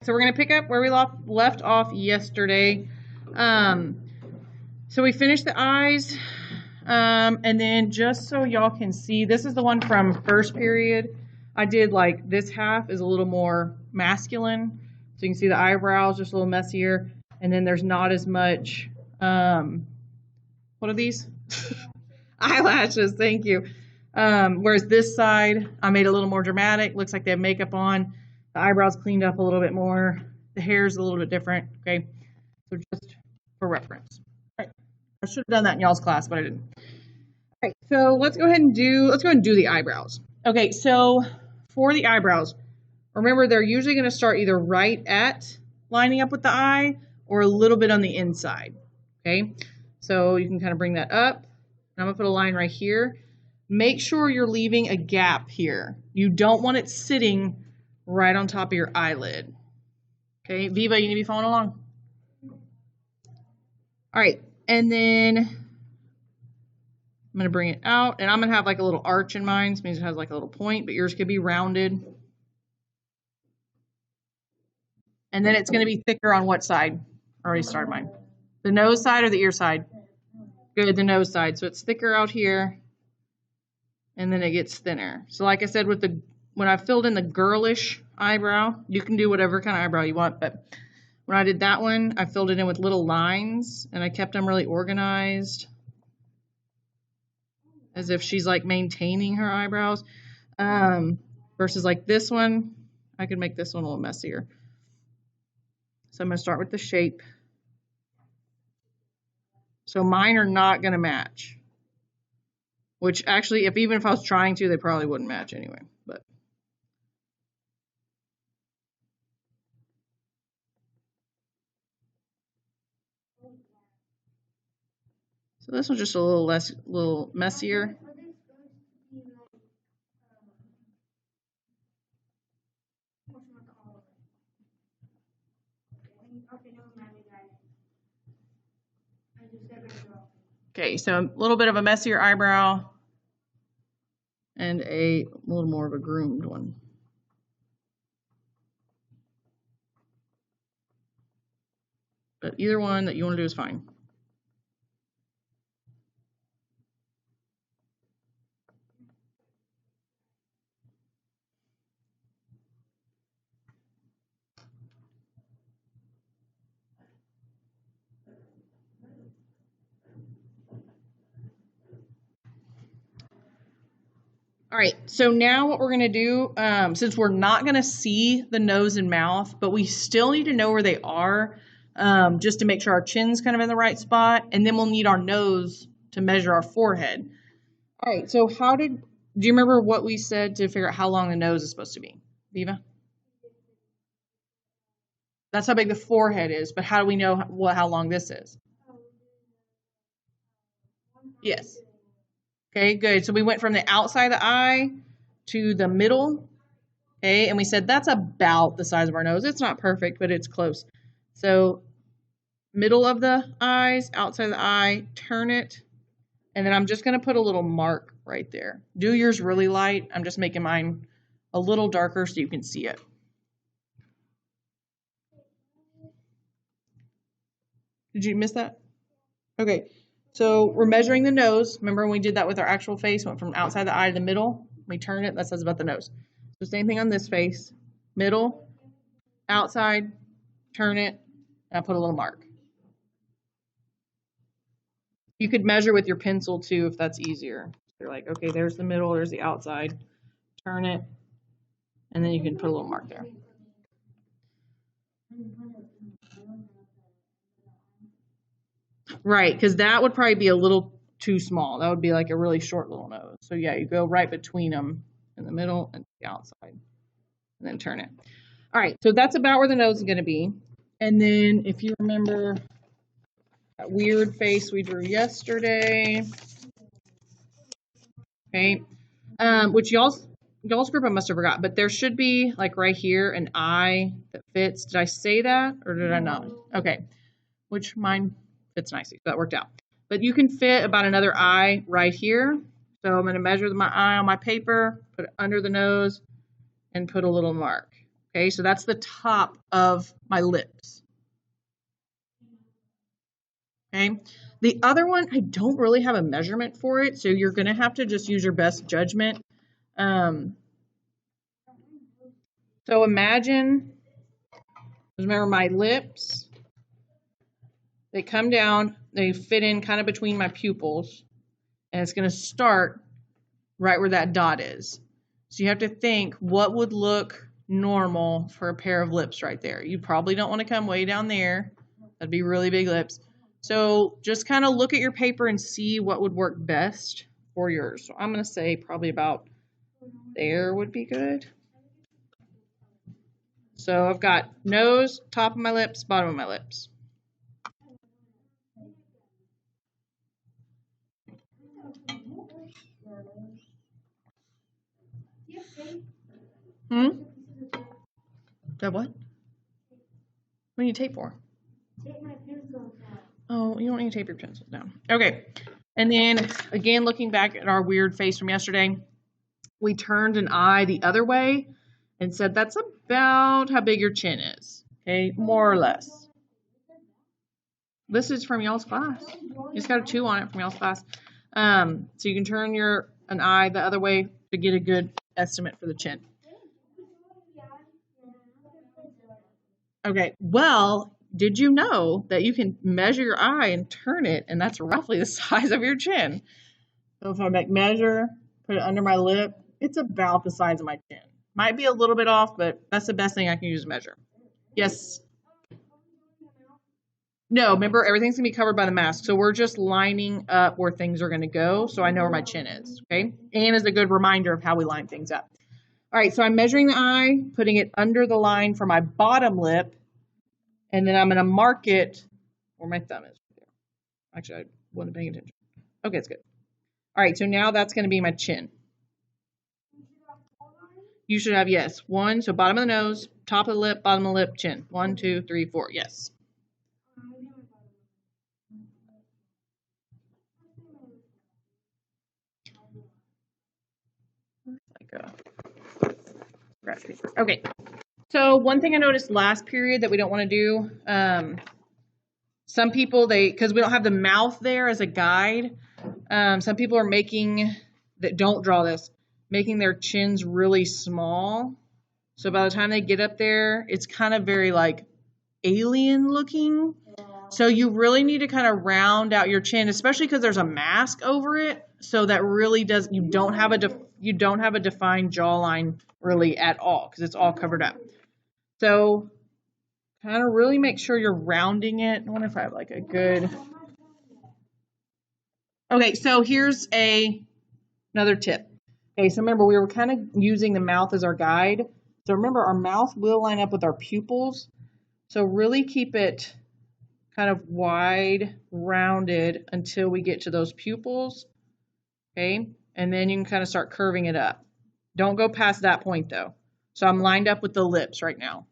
so we're going to pick up where we left off yesterday. So we finished the eyes, and then just so y'all can see, this is the one from first period. I did like this half is a little more masculine, so you can see the eyebrows just a little messier, and then there's not as much, what are these? Eyelashes, thank you. Whereas this side, I made it a little more dramatic. Looks like they have makeup on. The eyebrows cleaned up a little bit more. The hair's a little bit different, okay? So just for reference. All right. I should have done that in y'all's class, but I didn't. All right, so let's go ahead and do the eyebrows. Okay, so for the eyebrows, remember they're usually going to start either right at lining up with the eye or a little bit on the inside, okay? So you can kind of bring that up. I'm going to put a line right here. Make sure you're leaving a gap here. You don't want it sitting right on top of your eyelid. Okay, Viva, you need to be following along. All right, and then I'm going to bring it out, and I'm going to have like a little arch in mine. This means it has like a little point, but yours could be rounded. And then it's going to be thicker on what side? I already started mine. The nose side or the ear side? Good, the nose side. So it's thicker out here, and then it gets thinner. So like I said, when I filled in the girlish eyebrow, you can do whatever kind of eyebrow you want, but when I did that one, I filled it in with little lines, and I kept them really organized, as if she's like maintaining her eyebrows. Versus like this one, I could make this one a little messier. So I'm going to start with the shape. So mine are not going to match, which actually, even if I was trying to, they probably wouldn't match anyway. But so this one's just a little messier. Okay, so a little bit of a messier eyebrow and a little more of a groomed one. But either one that you want to do is fine. All right, so now what we're going to do, since we're not going to see the nose and mouth, but we still need to know where they are, just to make sure our chin's kind of in the right spot, and then we'll need our nose to measure our forehead. All right, so do you remember what we said to figure out how long the nose is supposed to be? Viva? That's how big the forehead is, but how do we know how long this is? Yes. Okay, good. So we went from the outside of the eye to the middle, okay, and we said that's about the size of our nose. It's not perfect, but it's close. So middle of the eyes, outside of the eye, turn it, and then I'm just going to put a little mark right there. Do yours really light. I'm just making mine a little darker so you can see it. Did you miss that? Okay. So we're measuring the nose. Remember when we did that with our actual face, went from outside the eye to the middle, we turn it, that says about the nose. So same thing on this face, middle, outside, turn it, and I put a little mark. You could measure with your pencil too if that's easier. You're like, okay, there's the middle, there's the outside, turn it, and then you can put a little mark there. Right, because that would probably be a little too small. That would be like a really short little nose. So yeah, you go right between them in the middle and the outside, and then turn it. All right, so that's about where the nose is going to be. And then if you remember that weird face we drew yesterday, okay, which y'all's group I must have forgot, but there should be like right here an eye that fits. Did I say that or did I not? Okay, which mine fits nicely, so that worked out. But you can fit about another eye right here. So I'm going to measure my eye on my paper, put it under the nose, and put a little mark. Okay, so that's the top of my lips. Okay, the other one, I don't really have a measurement for it, so you're gonna have to just use your best judgment. So imagine, remember my lips, they come down, they fit in kind of between my pupils, and it's gonna start right where that dot is. So you have to think, what would look normal for a pair of lips right there? You probably don't want to come way down there. That'd be really big lips. So just kind of look at your paper and see what would work best for yours. So I'm going to say probably about there would be good. So I've got nose, top of my lips, bottom of my lips. That what? What do you tape for? Tape my pencils down. Oh, you don't need to tape your pencils down. Okay. And then again, looking back at our weird face from yesterday, we turned an eye the other way and said that's about how big your chin is. Okay, more or less. This is from y'all's class. It's got a 2 on it from y'all's class. So you can turn an eye the other way to get a good estimate for the chin. Okay, well, did you know that you can measure your eye and turn it, and that's roughly the size of your chin? So if I measure, put it under my lip, it's about the size of my chin. Might be a little bit off, but that's the best thing I can use to measure. Yes. No, remember, everything's going to be covered by the mask. So we're just lining up where things are going to go so I know where my chin is, okay? And is a good reminder of how we line things up. All right, so I'm measuring the eye, putting it under the line for my bottom lip, and then I'm going to mark it where my thumb is. Actually, I wasn't paying attention. Okay, it's good. All right, so now that's going to be my chin. You should have, yes, 1, so bottom of the nose, top of the lip, bottom of the lip, chin. 1, 2, 3, 4, yes. Scratch paper. Okay, so one thing I noticed last period that we don't want to do, some people, because we don't have the mouth there as a guide, some people are that don't draw this, making their chins really small. So by the time they get up there, it's kind of very like alien looking. So you really need to kind of round out your chin, especially because there's a mask over it. So that really does, you don't have a defined jawline really at all because it's all covered up. So kind of really make sure you're rounding it. I wonder if I have like a good. Okay, so here's another tip. Okay, so remember we were kind of using the mouth as our guide. So remember our mouth will line up with our pupils. So really keep it kind of wide, rounded until we get to those pupils. Okay, and then you can kind of start curving it up. Don't go past that point though. So I'm lined up with the lips right now.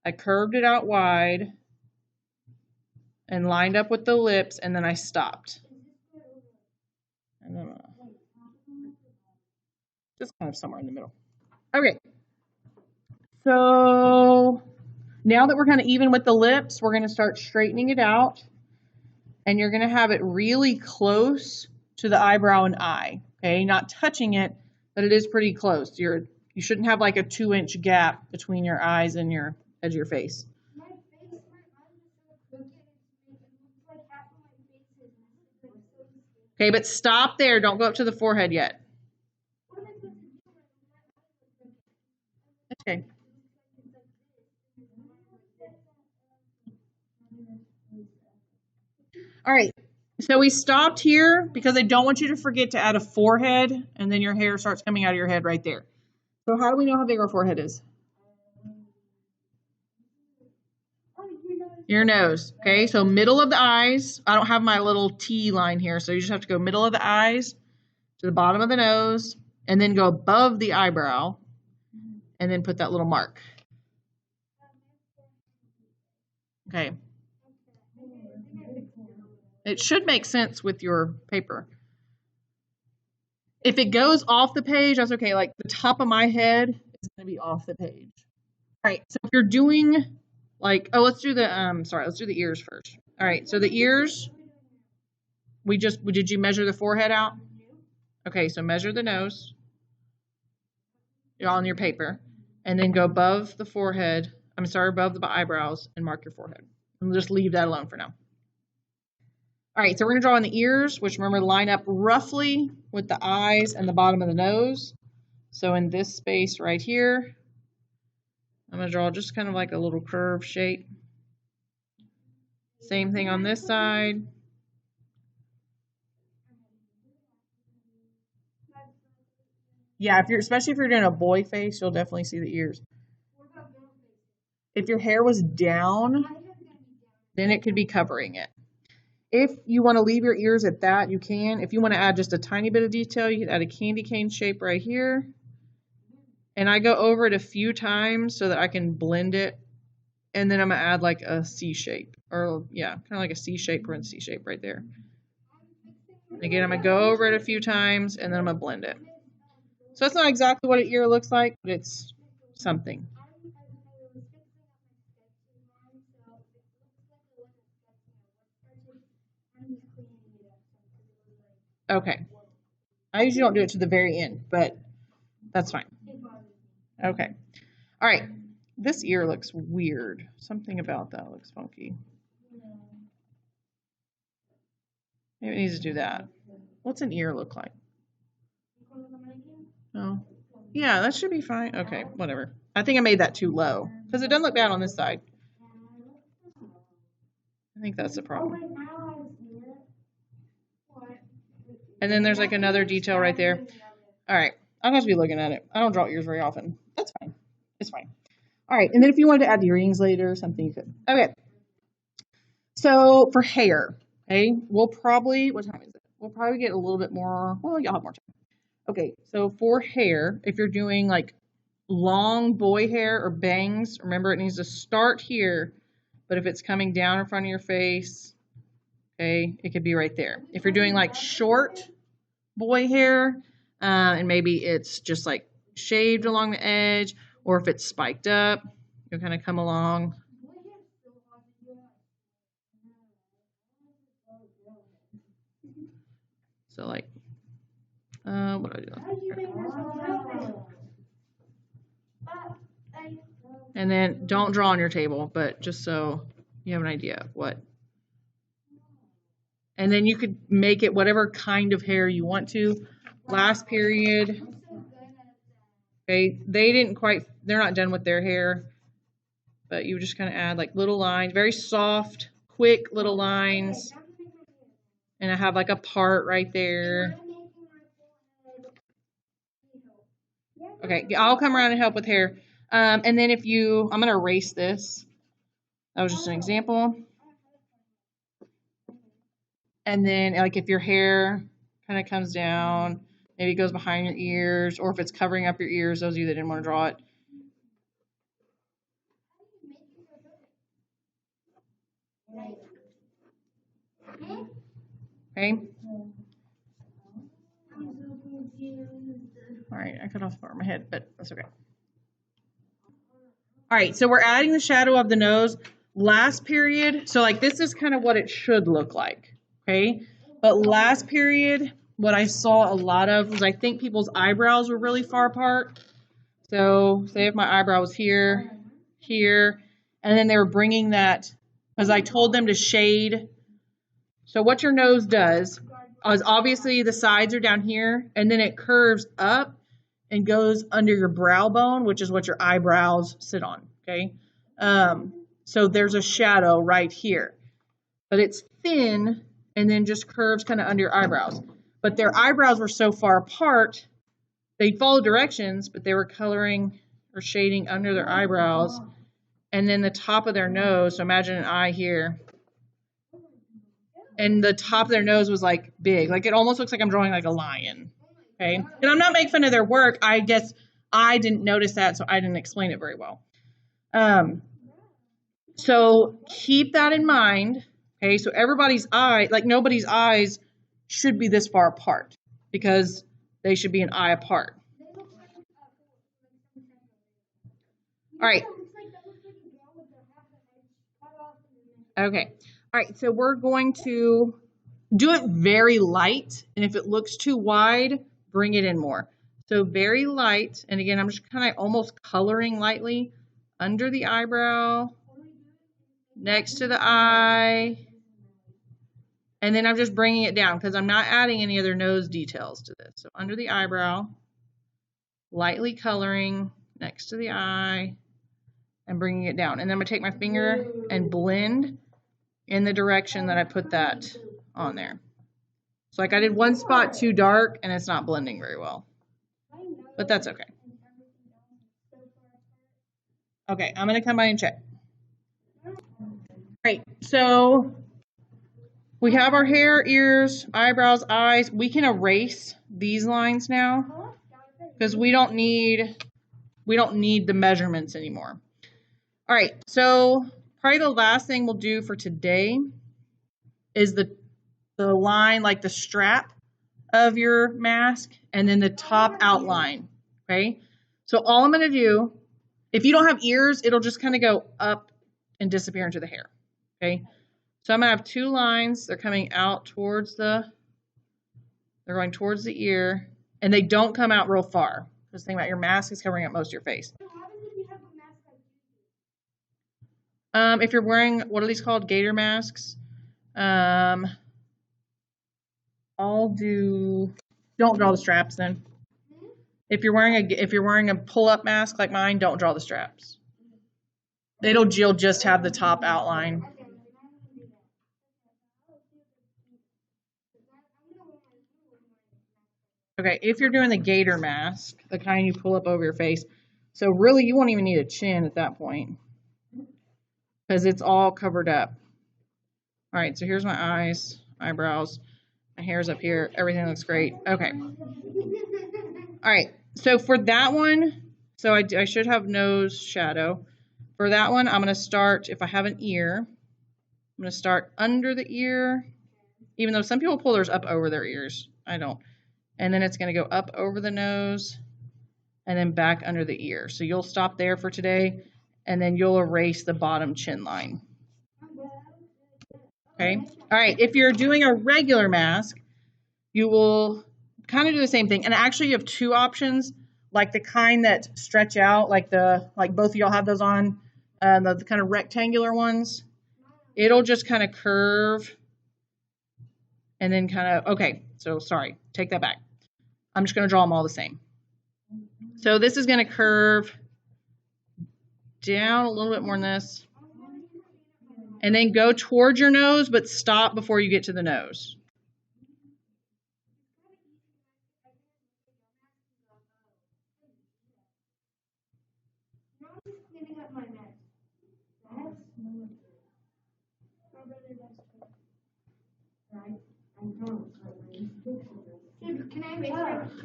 I curved it out wide and lined up with the lips, and then I stopped. I don't know. Just kind of somewhere in the middle. Okay. So now that we're kind of even with the lips, we're going to start straightening it out. And you're going to have it really close to the eyebrow and eye. Okay, not touching it, but it is pretty close. You shouldn't have like a 2-inch gap between your eyes and your edge of your face. My eyes are so crooked. It looks like half of my face is so scary. Okay, but stop there. Don't go up to the forehead yet. What am I supposed to do? Okay. All right. So we stopped here because I don't want you to forget to add a forehead, and then your hair starts coming out of your head right there. So how do we know how big our forehead is? Your nose. Okay, so middle of the eyes. I don't have my little T line here, so you just have to go middle of the eyes to the bottom of the nose, and then go above the eyebrow, and then put that little mark. Okay. It should make sense with your paper. If it goes off the page, that's okay. Like the top of my head is going to be off the page. right, so if you're doing like, oh, let's do the, let's do the ears first. All right, so the ears, did you measure the forehead out? Okay, so measure the nose on your paper, and then go above the forehead, above the eyebrows, and mark your forehead. And we'll just leave that alone for now. All right, so we're gonna draw on the ears, which remember line up roughly with the eyes and the bottom of the nose. So in this space right here, I'm gonna draw just kind of like a little curve shape. Same thing on this side. Yeah, especially if you're doing a boy face, you'll definitely see the ears. If your hair was down, then it could be covering it. If you want to leave your ears at that, you can. If you want to add just a tiny bit of detail, you can add a candy cane shape right here. And I go over it a few times so that I can blend it. And then I'm going to add like a C shape. Or yeah, kind of like a C shape or a C shape right there. And again, I'm going to go over it a few times and then I'm going to blend it. So that's not exactly what an ear looks like, but it's something. Okay. I usually don't do it to the very end, but that's fine. Okay. All right. This ear looks weird. Something about that looks funky. Maybe it needs to do that. What's an ear look like? Oh. Yeah, that should be fine. Okay, whatever. I think I made that too low because it doesn't look bad on this side. I think that's the problem. And then there's like another detail right there. All right, I'm going to be looking at it. I don't draw ears very often. That's fine. It's fine. All right, and then if you wanted to add earrings later or something, you could. Okay. So for hair, okay, we'll probably, what time is it? We'll probably get a little bit more, well, y'all have more time. Okay, so for hair, if you're doing like long boy hair or bangs, remember it needs to start here, but if it's coming down in front of your face, okay, it could be right there. If you're doing like short boy hair, and maybe it's just like shaved along the edge, or if it's spiked up, you'll kind of come along. So like, what do I do? And then don't draw on your table, but just so you have an idea of what. And then you could make it whatever kind of hair you want to. Last period, okay, they're not done with their hair, but you just kind of add like little lines, very soft, quick little lines. And I have like a part right there. Okay, I'll come around and help with hair. And then I'm going to erase this. That was just an example. And then like if your hair kind of comes down, maybe it goes behind your ears, or if it's covering up your ears, those of you that didn't want to draw it. Okay. All right, I cut off part of my head, but that's okay. All right, so we're adding the shadow of the nose. Last period, so like this is kind of what it should look like, okay? But last period, what I saw a lot of was I think people's eyebrows were really far apart. So say if my eyebrow was here, here, and then they were bringing that, because I told them to shade. So what your nose does is obviously the sides are down here, and then it curves up and goes under your brow bone, which is what your eyebrows sit on, okay? So there's a shadow right here, but it's thin and then just curves kind of under your eyebrows. But their eyebrows were so far apart, they'd follow directions, but they were coloring or shading under their eyebrows. And then the top of their nose, so imagine an eye here. And the top of their nose was like big. Like it almost looks like I'm drawing like a lion. Okay. And I'm not making fun of their work. I guess I didn't notice that, so I didn't explain it very well. So keep that in mind. Okay. So everybody's eye, like nobody's eyes should be this far apart because they should be an eye apart. All right. Okay. All right, so we're going to do it very light, and if it looks too wide, bring it in more. So very light, and again, I'm just kind of almost coloring lightly under the eyebrow, next to the eye, and then I'm just bringing it down because I'm not adding any other nose details to this. So under the eyebrow, lightly coloring next to the eye, and bringing it down. And then I'm going to take my finger and blend in the direction that I put that on there. So like I did one spot too dark and it's not blending very well, but that's okay. Okay, I'm gonna come by and check. Great, so we have our hair, ears, eyebrows, eyes. We can erase these lines now because we don't need the measurements anymore. All right, so probably the last thing we'll do for today is the line, like the strap of your mask, and then the top outline, okay? So all I'm gonna do, if you don't have ears, it'll just kind of go up and disappear into the hair, okay? So I'm gonna have two lines. They're coming out towards they're going towards the ear, and they don't come out real far. Just think about your mask is covering up most of your face. If you're wearing, what are these called? Gator masks. Don't draw the straps then. If you're wearing a pull-up mask like mine, don't draw the straps. You'll just have the top outline. Okay, if you're doing the gator mask, the kind you pull up over your face, so really you won't even need a chin at that point because it's all covered up. All right, so here's my eyes, eyebrows, my hair's up here, everything looks great. Okay. All right, so for that one, so I should have nose shadow. For that one, I'm gonna start, if I have an ear, I'm gonna start under the ear, even though some people pull theirs up over their ears. I don't. And then it's going to go up over the nose and then back under the ear. So you'll stop there for today, and then you'll erase the bottom chin line. Okay. All right. If you're doing a regular mask, you will kind of do the same thing. And actually, you have two options, like the kind that stretch out, like both of y'all have those on, the kind of rectangular ones. It'll just kind of curve and then kind of, okay. So sorry, take that back. I'm just going to draw them all the same. So this is going to curve down a little bit more than this. And then go towards your nose, but stop before you get to the nose.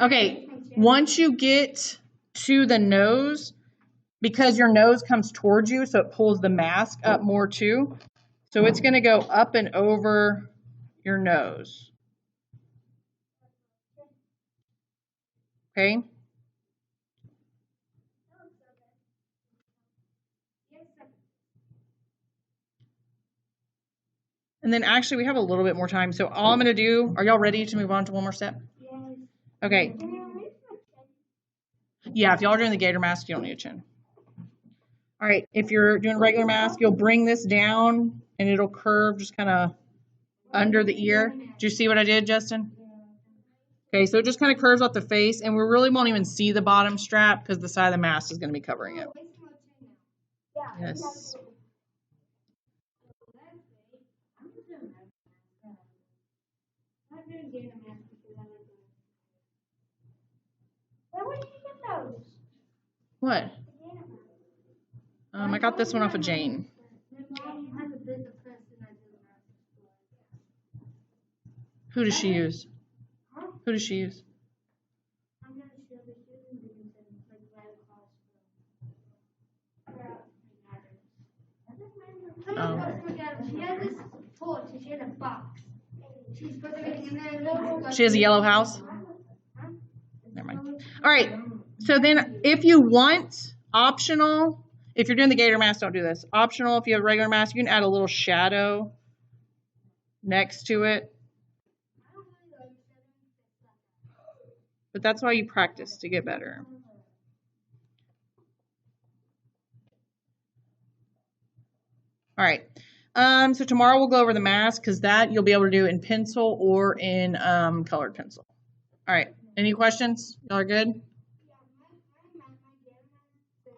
Okay, once you get to the nose, because your nose comes towards you, so it pulls the mask up more too. So it's going to go up and over your nose. Okay? And then actually we have a little bit more time. So all I'm going to do, are y'all ready to move on to one more step? Okay. Yeah, if y'all are doing the gator mask, you don't need a chin. All right, if you're doing a regular mask, you'll bring this down and it'll curve just kind of under the ear. Do you see what I did, Justin? Okay, so it just kind of curves off the face, and we really won't even see the bottom strap because the side of the mask is going to be covering it. Yes. What? I got this one off of Jane. Who does she use? Who does she use? Oh. She has a yellow house? Never mind. All right. So then if you want optional, If you're doing the gator mask, don't do this. Optional, if you have a regular mask, you can add a little shadow next to it. I don't really like that. But that's why you practice to get better. All right. So tomorrow we'll go over the mask because that you'll be able to do in pencil or in colored pencil. All right. Any questions? Y'all are good?